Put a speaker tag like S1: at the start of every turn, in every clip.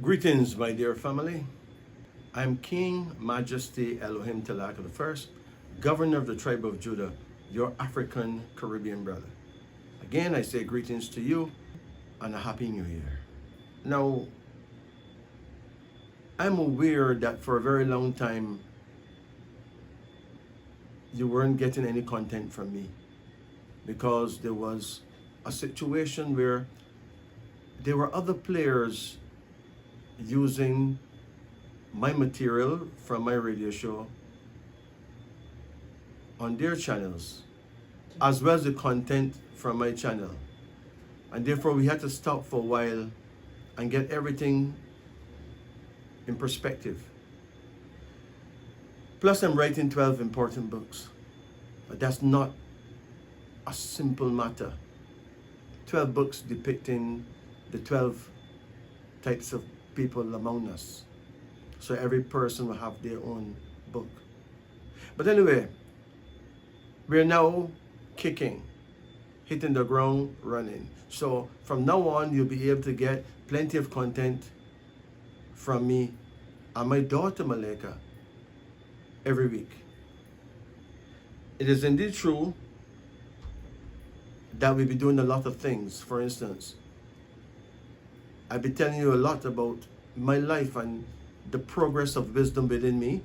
S1: Greetings, my dear family. I'm King Majesty Elohim Telaka I, Governor of the tribe of Judah, your African Caribbean brother. Again, I say greetings to you and a Happy New Year. Now, I'm aware that for a very long time, you weren't getting any content from me because there was a situation where there were other players using my material from my radio show on their channels, as well as the content from my channel. And therefore we had to stop for a while and get everything in perspective. Plus I'm writing 12 important books. But that's not a simple matter. 12 books depicting the 12 types of people among us. So every person will have their own book. But anyway, we're now kicking, hitting the ground running. So from now on, you'll be able to get plenty of content from me and my daughter Maleka every week. It is indeed true that we'll be doing a lot of things. For instance, I'll be telling you a lot about my life and the progress of wisdom within me.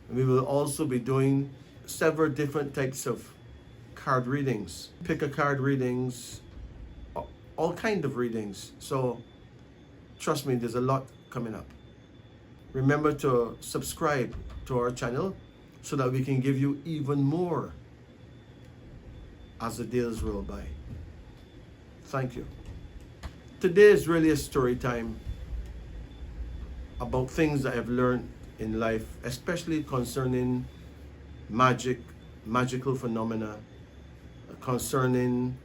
S1: And we will also be doing several different types of card readings, pick a card readings, all kind of readings. So trust me, there's a lot coming up. Remember to subscribe to our channel so that we can give you even more as the days roll by. Thank you. Today is really a story time about things that I've learned in life, especially concerning magical phenomena, concerning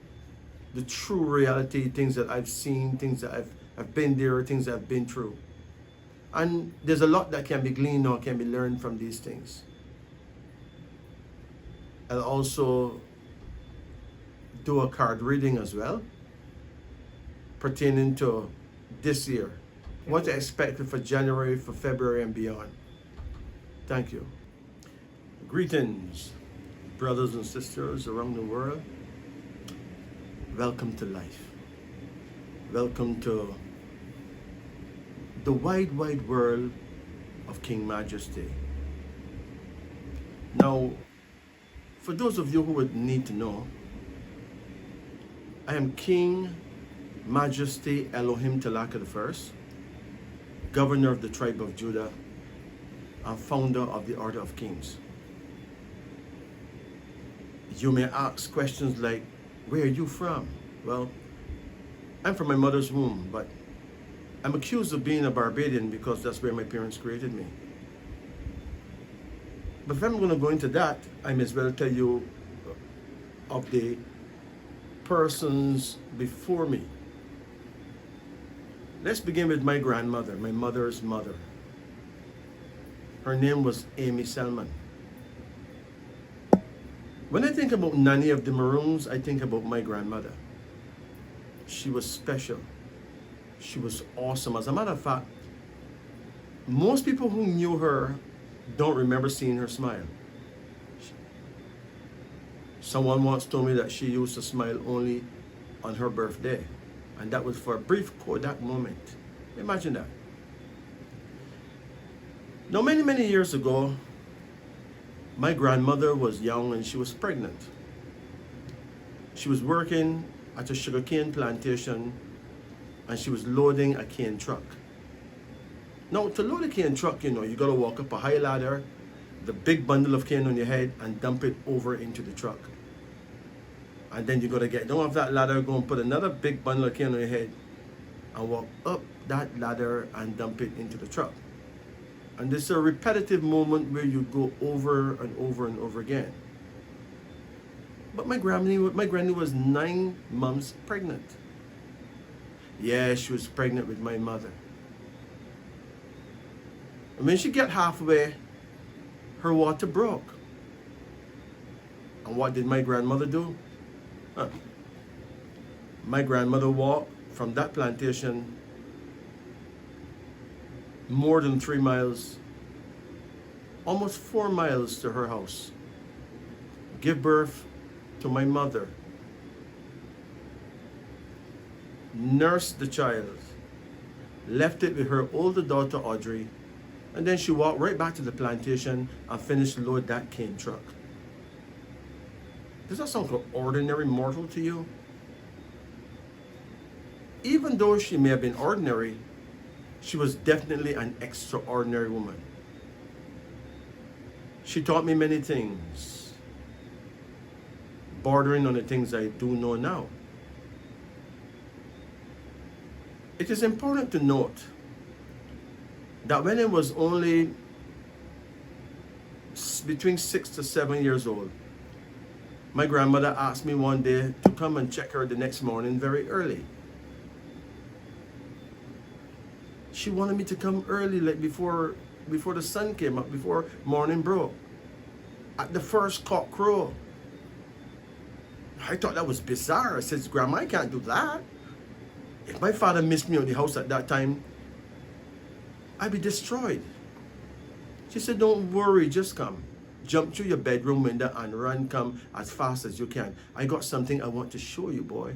S1: the true reality, things that I've seen, things that I've been there, things that I've been through. And there's a lot that can be gleaned or can be learned from these things. I'll also do a card reading as well, pertaining to this year. What to expect for January, for February and beyond. Thank you. Greetings, brothers and sisters around the world. Welcome to life. Welcome to the wide, wide world of King Majesty. Now, for those of you who would need to know, I am King Majesty Elohim Telaka I, Governor of the tribe of Judah and founder of the Order of Kings. You may ask questions like, where are you from? Well, I'm from my mother's womb, but I'm accused of being a Barbadian because that's where my parents created me. But if I'm going to go into that, I may as well tell you of the persons before me. Let's begin with my grandmother, my mother's mother. Her name was Amy Selman. When I think about Nanny of the Maroons, I think about my grandmother. She was special. She was awesome. As a matter of fact, most people who knew her don't remember seeing her smile. Someone once told me that she used to smile only on her birthday. And that was for a brief Kodak moment. Imagine that. Now, many, many years ago, my grandmother was young and she was pregnant. She was working at a sugarcane plantation and she was loading a cane truck. Now, to load a cane truck, you gotta walk up a high ladder, the big bundle of cane on your head and dump it over into the truck. And then you gotta get down off that ladder, go and put another big bundle of cane on your head and walk up that ladder and dump it into the truck. And this is a repetitive moment where you go over and over and over again. But my granny was 9 months pregnant. Yeah, she was pregnant with my mother. And when she got halfway, her water broke. And what did my grandmother do? My grandmother walked from that plantation more than 3 miles, almost 4 miles to her house, give birth to my mother, nursed the child, left it with her older daughter Audrey, and then she walked right back to the plantation and finished load that cane truck. Does that sound like an ordinary mortal to you? Even though she may have been ordinary, she was definitely an extraordinary woman. She taught me many things, bordering on the things I do know now. It is important to note that when I was only between 6 to 7 years old, my grandmother asked me one day to come and check her the next morning very early. She wanted me to come early, like before the sun came up, before morning broke. At the first cock crow. I thought that was bizarre. I said, Grandma, I can't do that. If my father missed me on the house at that time, I'd be destroyed. She said, don't worry, just come. Jump through your bedroom window and run, come as fast as you can. I got something I want to show you, boy.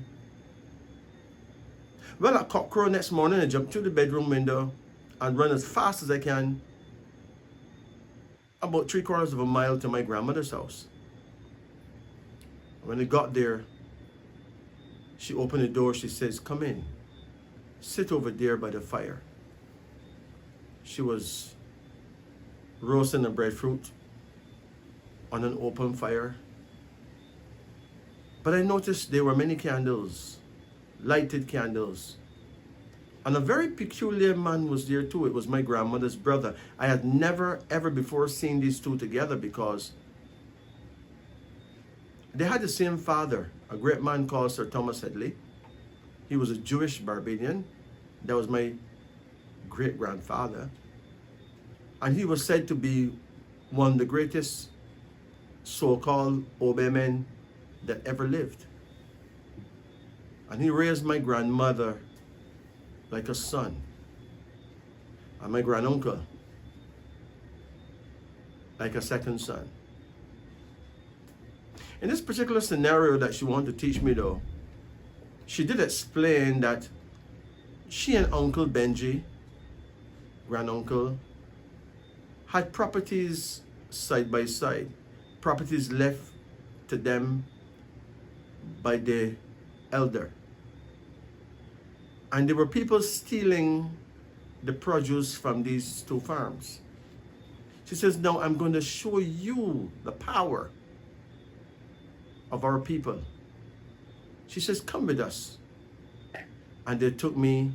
S1: Well, at cockcrow next morning, I jumped through the bedroom window and run as fast as I can, about 3/4 of a mile to my grandmother's house. When I got there, she opened the door. She says, come in. Sit over there by the fire. She was roasting a breadfruit on an open fire. But I noticed there were many candles, lighted candles. And a very peculiar man was there too. It was my grandmother's brother. I had never ever before seen these two together because they had the same father, a great man called Sir Thomas Headley. He was a Jewish Barbadian. That was my great-grandfather. And he was said to be one of the greatest so-called Obe men that ever lived. And he raised my grandmother like a son. And my granduncle like a second son. In this particular scenario that she wanted to teach me though, she did explain that she and Uncle Benji, granduncle, had properties side by side, properties left to them by the elder. And there were people stealing the produce from these two farms. She says, now I'm going to show you the power of our people. She says, come with us. And they took me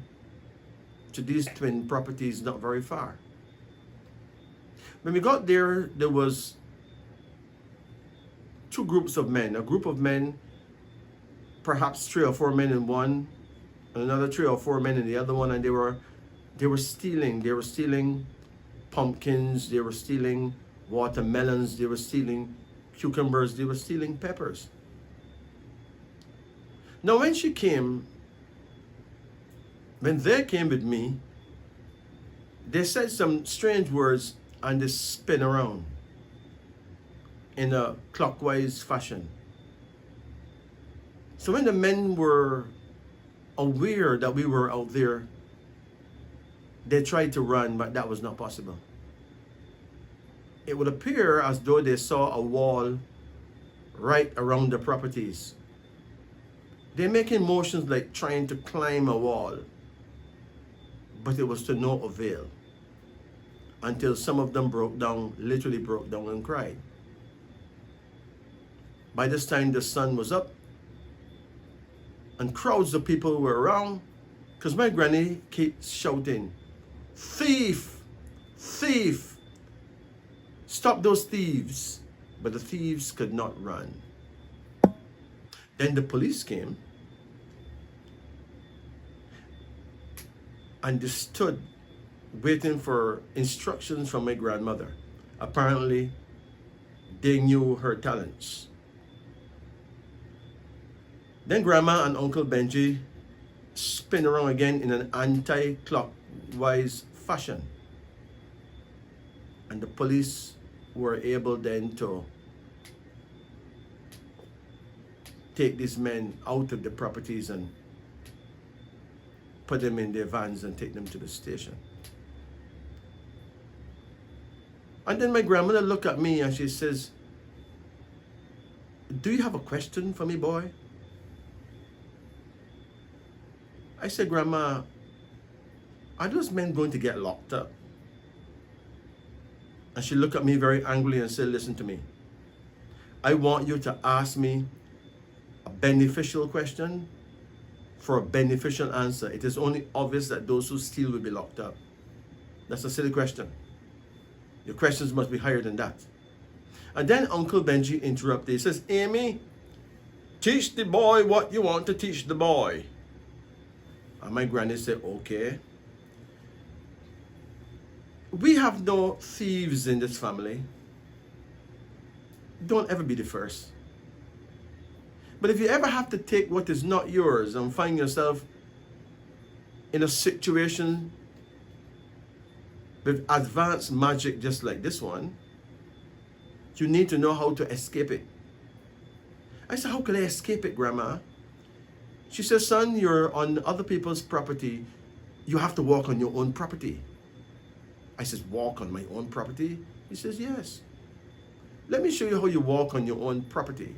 S1: to these twin properties not very far. When we got there, there was two groups of men. A group of men, perhaps 3 or 4 men in one, and another 3 or 4 men in the other one, and they were stealing. They were stealing pumpkins, they were stealing watermelons, they were stealing cucumbers, they were stealing peppers. Now when they came with me, they said some strange words and they spin around in a clockwise fashion. So when the men were aware that we were out there, they tried to run, but that was not possible. It would appear as though they saw a wall right around the properties. They're making motions like trying to climb a wall, but it was to no avail until some of them broke down, literally broke down and cried. By this time, the sun was up and crowds of people were around because my granny keeps shouting, thief, thief, stop those thieves. But the thieves could not run. Then the police came and they stood waiting for instructions from my grandmother. Apparently, they knew her talents. Then Grandma and Uncle Benji spin around again in an anti-clockwise fashion. And the police were able then to take these men out of the properties and put them in their vans and take them to the station. And then my grandmother looked at me and she says, "Do you have a question for me, boy?" I said, "Grandma, are those men going to get locked up?" And she looked at me very angrily and said, "Listen to me. I want you to ask me a beneficial question for a beneficial answer. It is only obvious that those who steal will be locked up. That's a silly question. Your questions must be higher than that." And then Uncle Benji interrupted. He says, "Amy, teach the boy what you want to teach the boy." And my granny said, "Okay. We have no thieves in this family. Don't ever be the first. But if you ever have to take what is not yours and find yourself in a situation with advanced magic just like this one, you need to know how to escape it." I said, "How can I escape it, Grandma?" She says, "Son, you're on other people's property. You have to walk on your own property." I says, "Walk on my own property?" He says, "Yes. Let me show you how you walk on your own property."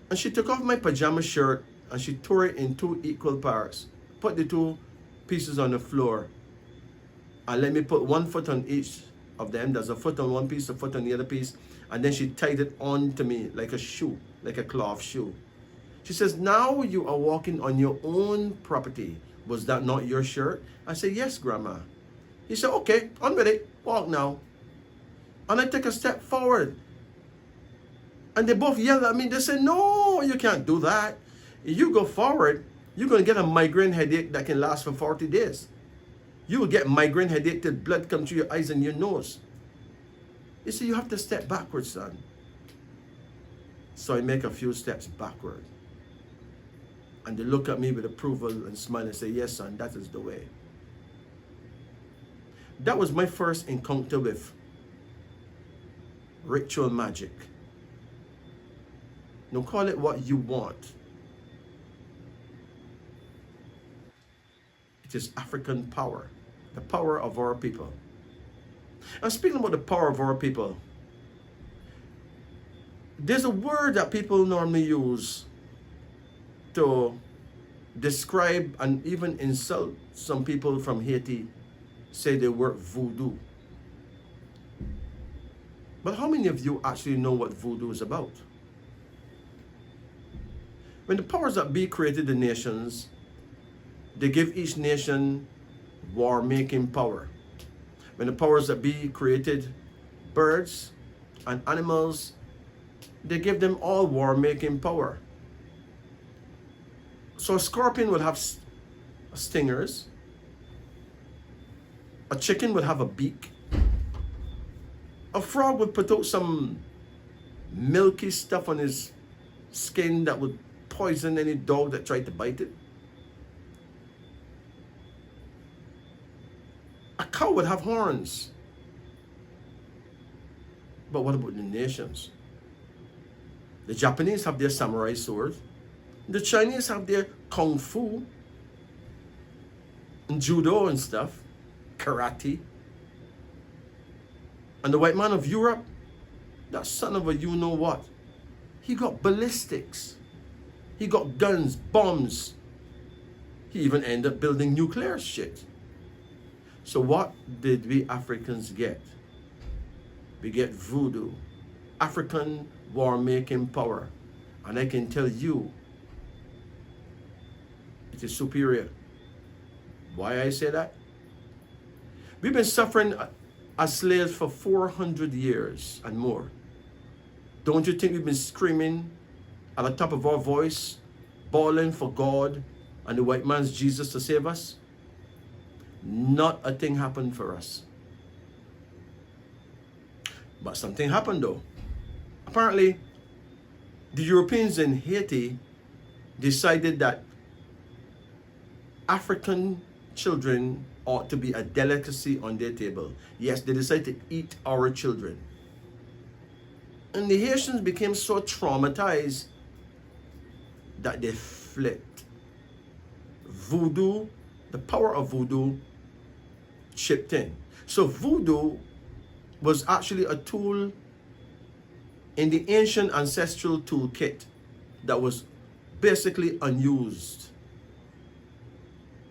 S1: And she took off my pajama shirt and she tore it in 2 equal parts, put the 2 pieces on the floor, and let me put 1 foot on each of them. There's a foot on one piece, a foot on the other piece, and then she tied it on to me like a shoe, like a cloth shoe. She says, "Now you are walking on your own property. Was that not your shirt?" I said, "Yes, Grandma." He said, "Okay, on with it. Walk now." And I took a step forward. And they both yelled at me. They said, "No, you can't do that. If you go forward, you're going to get a migraine headache that can last for 40 days. You will get migraine headache till blood comes through your eyes and your nose." You see, you have to step backwards, son. So I make a few steps backward. And they look at me with approval and smile and say, "Yes, son, that is the way." That was my first encounter with ritual magic. Don't call it what you want. It is African power, the power of our people. And speaking about the power of our people, there's a word that people normally use to describe and even insult some people from Haiti. Say they work voodoo. But how many of you actually know what voodoo is about? When the powers that be created the nations, they give each nation war-making power. When the powers that be created birds and animals, they give them all war-making power. So a scorpion would have stingers. A chicken would have a beak. A frog would put out some milky stuff on his skin that would poison any dog that tried to bite it. A cow would have horns. But what about the nations? The Japanese have their samurai swords. The Chinese have their kung fu and judo and stuff, karate. And the white man of Europe, that son of a you-know-what, he got ballistics. He got guns, bombs. He even ended up building nuclear shit. So what did we Africans get? We get voodoo, African war-making power. And I can tell you, it is superior. Why I say that? We've been suffering as slaves for 400 years and more. Don't you think we've been screaming at the top of our voice, bawling for God and the white man's Jesus to save us? Not a thing happened for us. But something happened though. Apparently, the Europeans in Haiti decided that African children ought to be a delicacy on their table. Yes, they decided to eat our children. And the Haitians became so traumatized that they flipped. Voodoo, the power of voodoo, chipped in. So voodoo was actually a tool in the ancient ancestral toolkit that was basically unused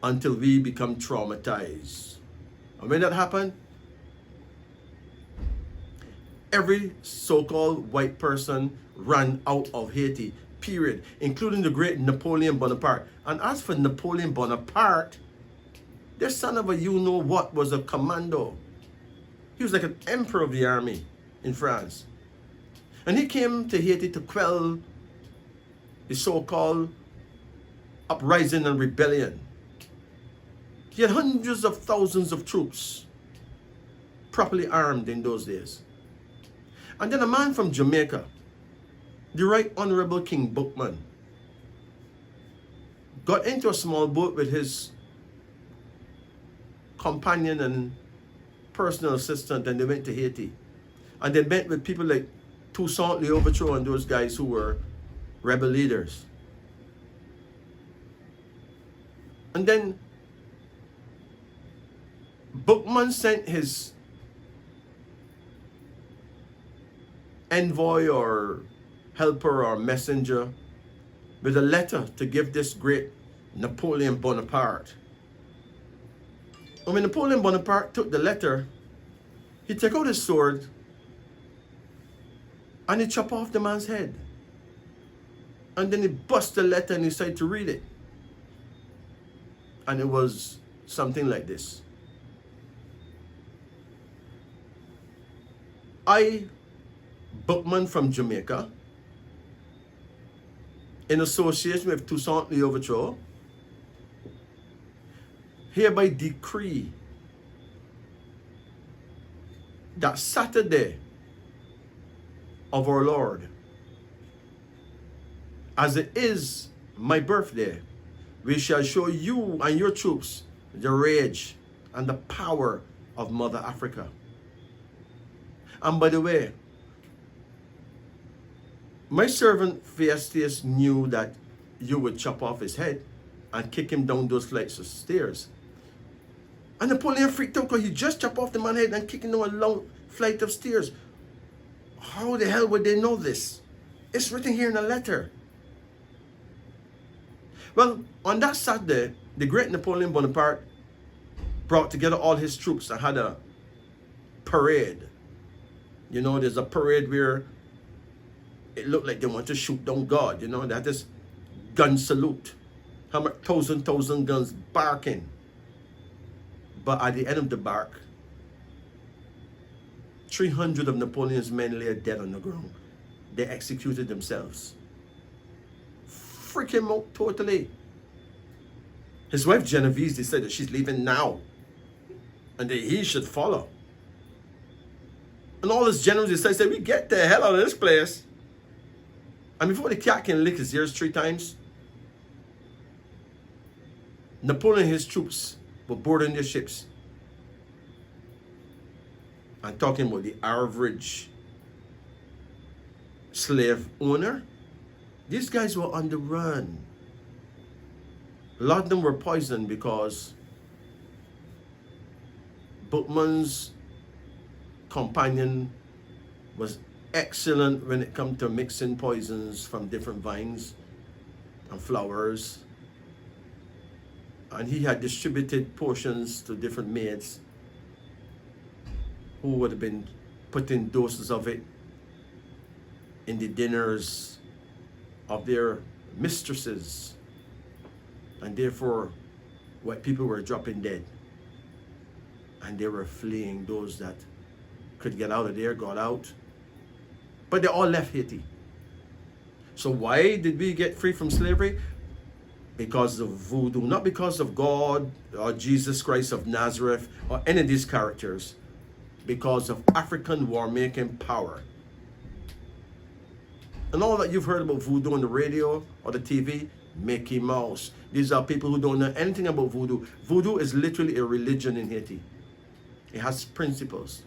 S1: until we become traumatized. And when that happened, every so-called white person ran out of Haiti, period, including the great Napoleon Bonaparte. And as for Napoleon Bonaparte, this son of a you-know-what was a commando. He was like an emperor of the army in France. And he came to Haiti to quell the so-called uprising and rebellion. He had hundreds of thousands of troops, properly armed in those days. And then a man from Jamaica, the Right Honorable King Bookman, got into a small boat with his companion and personal assistant, and they went to Haiti. And they met with people like Toussaint Louverture and those guys who were rebel leaders. And then Bookman sent his envoy or helper or messenger with a letter to give this great Napoleon Bonaparte. And when Napoleon Bonaparte took the letter, he took out his sword and he chopped off the man's head. And then he bust the letter and he started to read it. And it was something like this. I, Bookman from Jamaica, in association with Toussaint Louverture, hereby decree that Saturday of our Lord, as it is my birthday, we shall show you and your troops the rage and the power of Mother Africa. And by the way, my servant Fiestius knew that you would chop off his head and kick him down those flights of stairs. And Napoleon freaked out because he just chopped off the man's head and kicked him down a long flight of stairs. How the hell would they know this? It's written here in a letter. Well, on that Saturday, the great Napoleon Bonaparte brought together all his troops and had a parade. You know, there's a parade where it looked like they want to shoot down God. You know, they had this gun salute. How much thousand guns barking. But at the end of the bark, 300 of Napoleon's men lay dead on the ground. They executed themselves. Freak him out totally. His wife Genevieve decided that she's leaving now and that he should follow. And all his generals decided, we get the hell out of this place. And before the cat can lick his ears 3 times, Napoleon and his troops were boarding their ships. I'm talking about the average slave owner. These guys were on the run. A lot of them were poisoned because Bookman's companion was excellent when it comes to mixing poisons from different vines and flowers. And he had distributed portions to different maids who would have been putting doses of it in the dinners of their mistresses. And therefore, white people were dropping dead. And they were fleeing. Those that could get out of there got out. But they all left Haiti. So why did we get free from slavery? Because of voodoo, not because of God or Jesus Christ of Nazareth or any of these characters. Because of African war-making power. And all that you've heard about voodoo on the radio or the TV, Mickey Mouse. These are people who don't know anything about voodoo. Voodoo is literally a religion in Haiti. It has principles.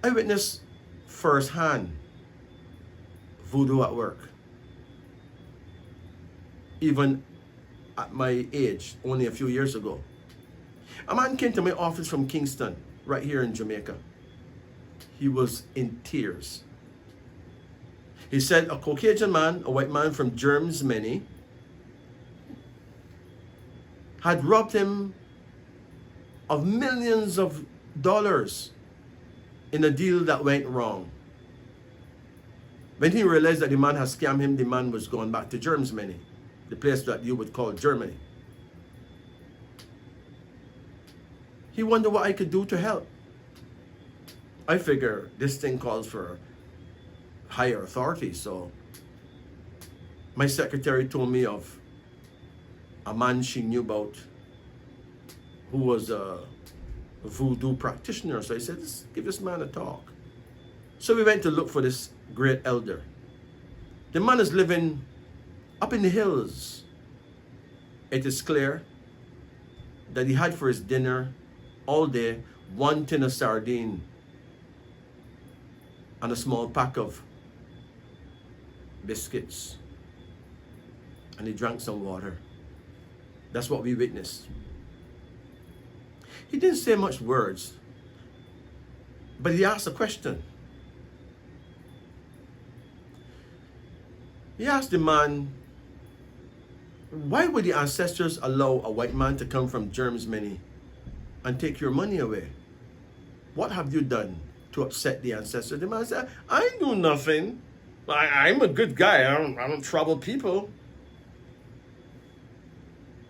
S1: I witnessed firsthand voodoo at work. Even at my age, only a few years ago. A man came to my office from Kingston, right here in Jamaica. He was in tears. He said a Caucasian man, a white man from Germany, had robbed him of millions of dollars in a deal that went wrong. When he realized that the man had scammed him, the man was going back to Germany, the place that you would call Germany. He wondered what I could do to help. I figure this thing calls for higher authority, so my secretary told me of a man she knew about who was a voodoo practitioner. So I said, give this man a talk. So we went to look for this great elder. The man is living up in the hills. It is clear that he had for his dinner all day 1 tin of sardine and a small pack of biscuits, and he drank some water. That's what we witnessed. He didn't say much words, but he asked a question. He asked the man, why would the ancestors allow a white man to come from Germany and take your money away? What have you done to upset the ancestors? The man said, I do nothing. I'm a good guy. I don't trouble people.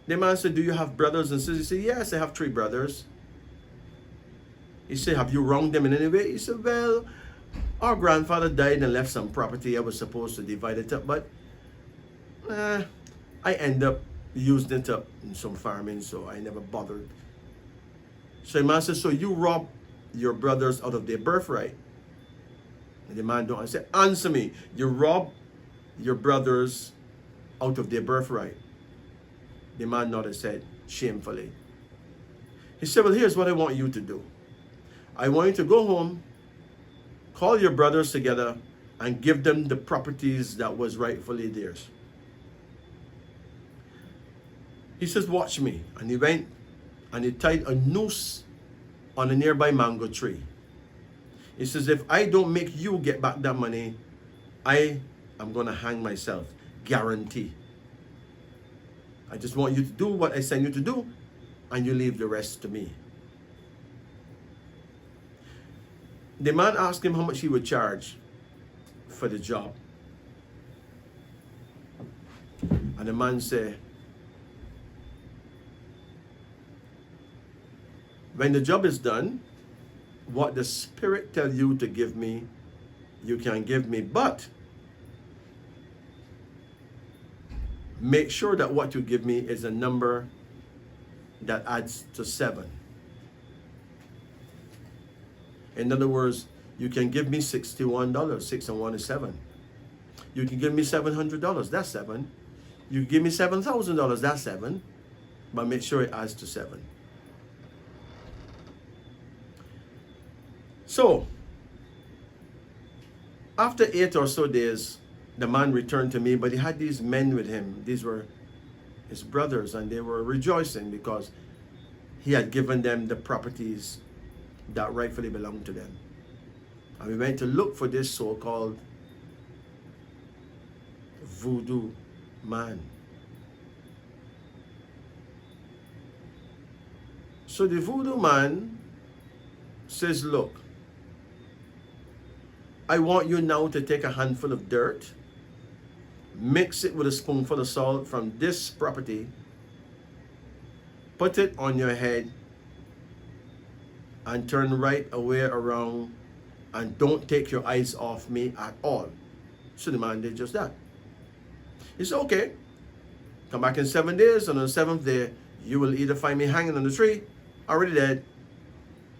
S1: The man said, do you have brothers and sisters? He said, yes, I have 3 brothers. He said, have you wronged them in any way? He said, well, our grandfather died and left some property. I was supposed to divide it up, but I end up using it up in some farming, so I never bothered. So the man said, so you robbed your brothers out of their birthright? And the man don't answer. Answer me. You robbed your brothers out of their birthright? The man nodded his head shamefully. He said, well, here's what I want you to do. I want you to go home, call your brothers together, and give them the properties that was rightfully theirs. He says, watch me. And he went and he tied a noose on a nearby mango tree. He says, if I don't make you get back that money, I am going to hang myself. Guarantee. I just want you to do what I send you to do, and you leave the rest to me. The man asked him how much he would charge for the job. And the man said, when the job is done, what the Spirit tell you to give me, you can give me, but make sure that what you give me is a number that adds to 7. In other words, you can give me $61. 6 and 1 is 7. You can give me $700. That's 7. You give me $7,000. That's 7. But make sure it adds to 7. So, after 8 or so days, the man returned to me, but he had these men with him. These were his brothers, and they were rejoicing because he had given them the properties that rightfully belonged to them. And we went to look for this so-called voodoo man. So the voodoo man says, look, I want you now to take a handful of dirt, mix it with a spoonful of salt from this property, put it on your head, and turn right away around, and don't take your eyes off me at all. So the man did just that. He said, okay, come back in 7 days, and on the 7th day, you will either find me hanging on the tree, already dead,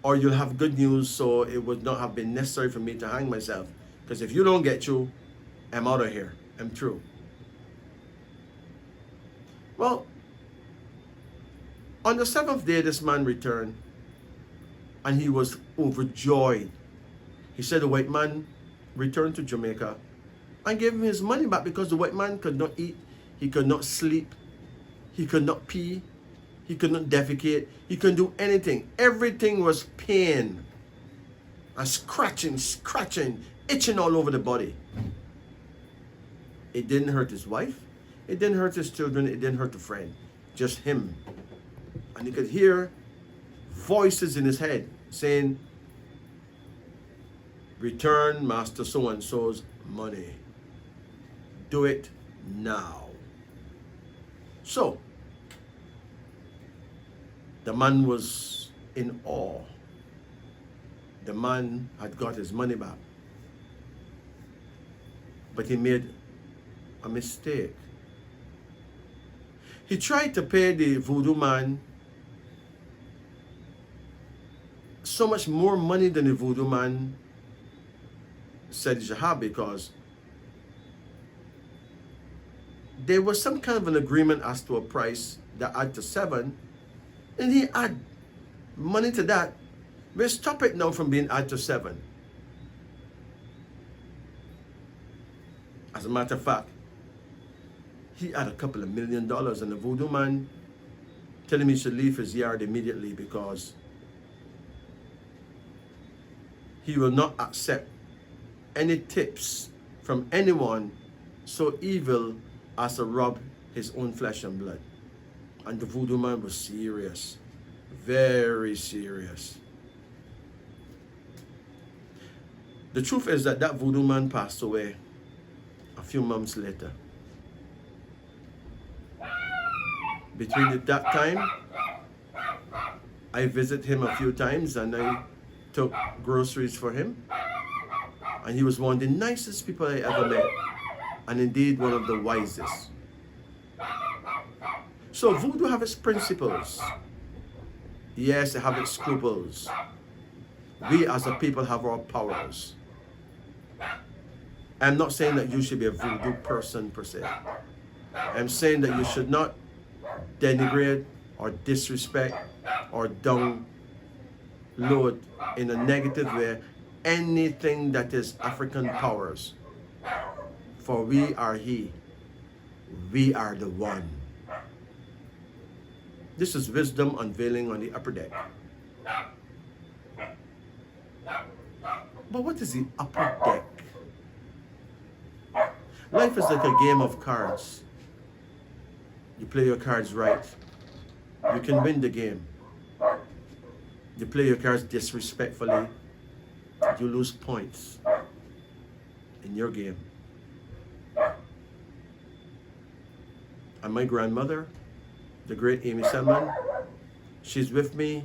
S1: or you'll have good news, so it would not have been necessary for me to hang myself. Because if you don't get you, I'm out of here. am true. Well, on the seventh day, this man returned, and he was overjoyed. He said the white man returned to Jamaica and gave him his money back because the white man could not eat, he could not sleep, he could not pee, he could not defecate, he couldn't do anything. Everything was pain and scratching, itching all over the body. It didn't hurt his wife, it didn't hurt his children, it didn't hurt a friend, just him. And he could hear voices in his head saying, return Master so-and-so's money. Do it now. So, the man was in awe. The man had got his money back. But he made a mistake. He tried to pay the voodoo man so much more money than the voodoo man said he should have, because there was some kind of an agreement as to a price that add to 7, and he add money to that. We'll stop it now from being add to 7. As a matter of fact, he had a couple of $1 million, and the voodoo man telling me he should leave his yard immediately because he will not accept any tips from anyone so evil as to rob his own flesh and blood. And the voodoo man was serious, very serious. The truth is that voodoo man passed away a few months later. Between that time, I visited him a few times and I took groceries for him. And he was one of the nicest people I ever met, and indeed one of the wisest. So voodoo have its principles. Yes, it have its scruples. We as a people have our powers. I'm not saying that you should be a voodoo person per se. I'm saying that you should not denigrate or disrespect or download in a negative way anything that is African powers. For we are He. We are the one. This is wisdom unveiling on the upper deck. But what is the upper deck? Life is like a game of cards. You play your cards right, you can win the game. You play your cards disrespectfully, you lose points in your game. And my grandmother, the great Amy Selman, she's with me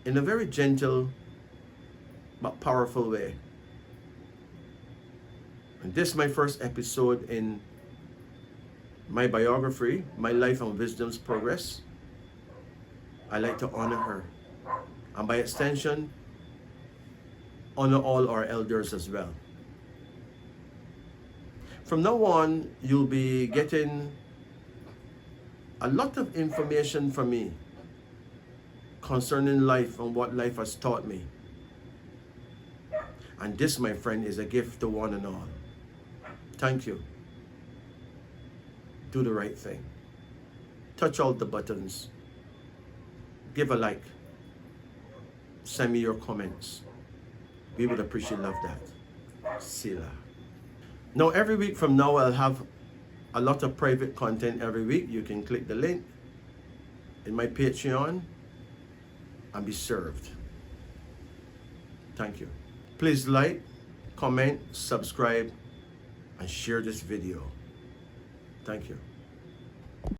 S1: in a very gentle but powerful way. And this is my first episode in my biography, My Life and Wisdom's Progress. I like to honor her. And by extension, honor all our elders as well. From now on, you'll be getting a lot of information from me concerning life and what life has taught me. And this, my friend, is a gift to one and all. Thank you. Do the right thing. Touch all the buttons. Give a like. Send me your comments. We would appreciate love that. Sila. Now, every week from now, I'll have a lot of private content every week. You can click the link in my Patreon and be served. Thank you. Please like, comment, subscribe, and share this video. Thank you.